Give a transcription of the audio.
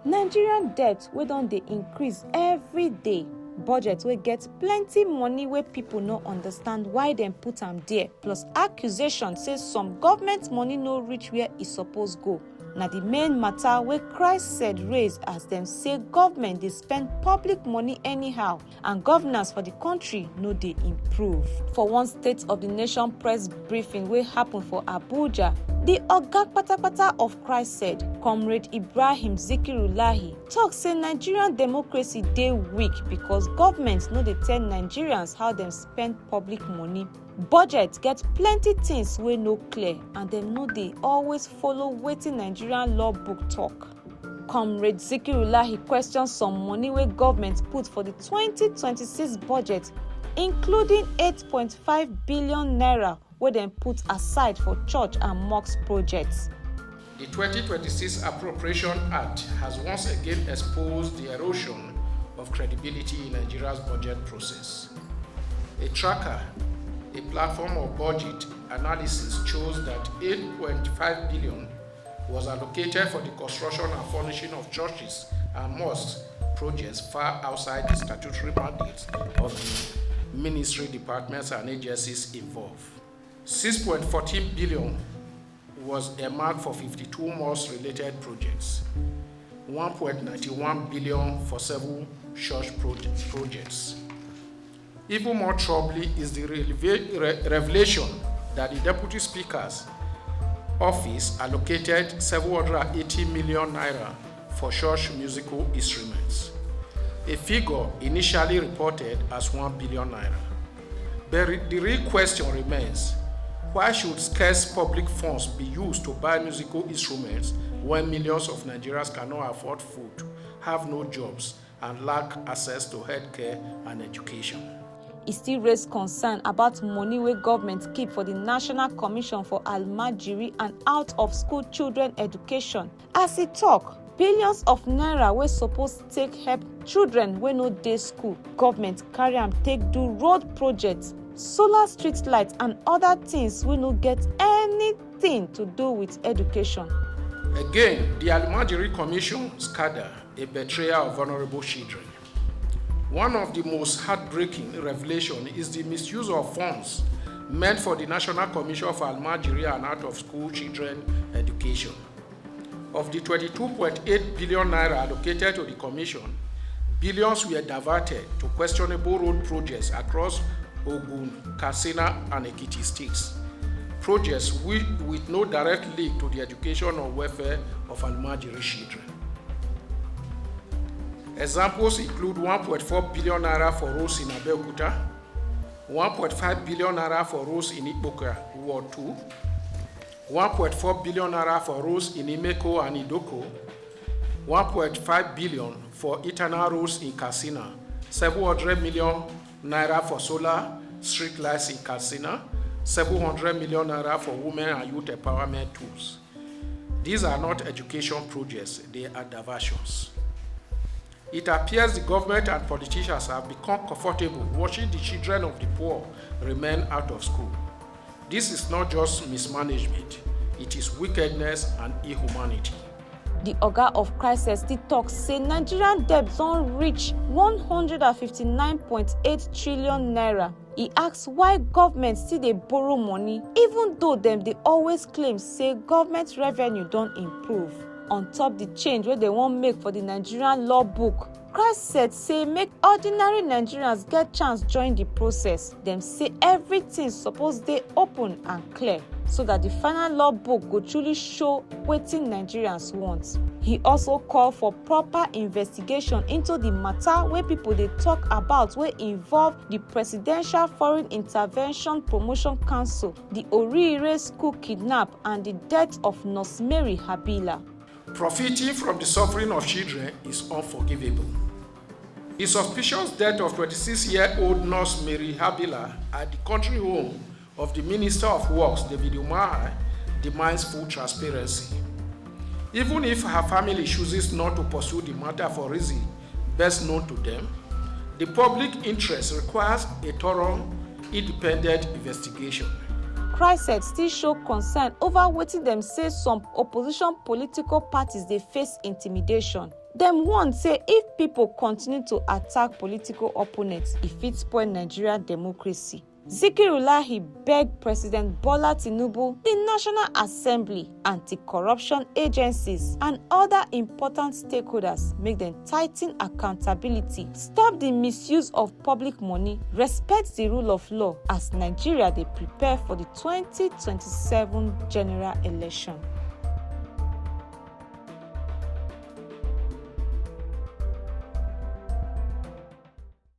Nigerian debt wey don dey increase every day. Budget wey get plenty money wey people no understand why dem put am there, plus accusation say some government money no reach where e suppose go. Na the main matter wey CHRICED raise as dem say government dey spend public money anyhow and governance for the country no dey improve. For one State of the Nation press briefing wey happen for Abuja, the oga patapata of CHRICED, Comrade Ibrahim Zikirullahi, talk say Nigerian democracy dey weak because government no dey tell Nigerians how dem spend public money. Budget get plenty things wey no clear and dem no dey always follow wetin Nigerian law book talk. Comrade Zikirullahi question some money wey government put for the 2026 budget, including 8.5 billion naira wey dem put aside for church and mosque projects. The 2026 Appropriation Act has once again exposed the erosion of credibility in Nigeria's budget process. A tracker, a platform of budget analysis, shows that 8.5 billion was allocated for the construction and furnishing of churches and mosques projects far outside the statutory mandates of the ministry, departments, and agencies involved. 6.14 billion was earmarked for 52 mosque-related projects, 1.91 billion for several church projects. Even more troubling is the revelation that the Deputy Speaker's office allocated 780 million naira for church musical instruments, a figure initially reported as 1 billion naira. But the real question remains, why should scarce public funds be used to buy musical instruments when millions of Nigerians cannot afford food, have no jobs, and lack access to healthcare and education? E still raise concern about money wey government keep for the National Commission for Almajiri and Out-of-School Children Education. As e talk, billions of naira wey suppose take help children wey no dey school, government carry am take do road projects, solar street lights, and other things wey no get anything to do with education. Again, the Almajiri Commission's cadre, a betrayal of vulnerable children. One of the most heartbreaking revelations is the misuse of funds meant for the National Commission for Almajiri and Out-of-School Children Education. Of the 22.8 billion naira allocated to the commission, billions were diverted to questionable road projects across Ogun, Katsina, and Ekiti states. Projects with no direct link to the education or welfare of Almajiri children. Examples include 1.4 billion naira for roads in Abuja, 1.5 billion naira for roads in Ipoka, Ward 2, 1.4 billion naira for roads in Imeko and Idoko, 1.5 billion for internal roads in Katsina, 700 million naira for solar street lights in Katsina, 700 million naira for women and youth empowerment tools. These are not education projects, they are diversions. It appears the government and politicians have become comfortable watching the children of the poor remain out of school. This is not just mismanagement, it is wickedness and inhumanity. The oga of CHRICED State talk say Nigerian debt don reach 159.8 trillion naira. He asks why government still dey borrow money even though dem dey always claim say government revenue don improve. On top the change wey they wan make for the Nigerian law book, CHRICED say make ordinary Nigerians get chance join the process. Dem say everything suppose dey open and clear so that the final law book go truly show wetin Nigerians want. He also called for proper investigation into the matter wey people dey talk about wey involve the Presidential Foreign Intervention Promotion Council, the Orire school kidnap, and the death of Nurse Mary Habila. Profiting from the suffering of children is unforgivable. The suspicious death of 26-year-old Nurse Mary Habila at the country home of the Minister of Works, David Umahi, demands full transparency. Even if her family chooses not to pursue the matter for reasons best known to them, the public interest requires a thorough, independent investigation. CHRICED still show concern over wetin dem say some opposition political parties dey face intimidation. Dem warn say if pipo continue to attack political opponents, e fit spoil Nigeria democracy. Zikirullahi beg President Bola Tinubu, the National Assembly, anti-corruption agencies, and other important stakeholders make dem tighten accountability, stop the misuse of public money, respect the rule of law as Nigeria dey prepare for the 2027 general election.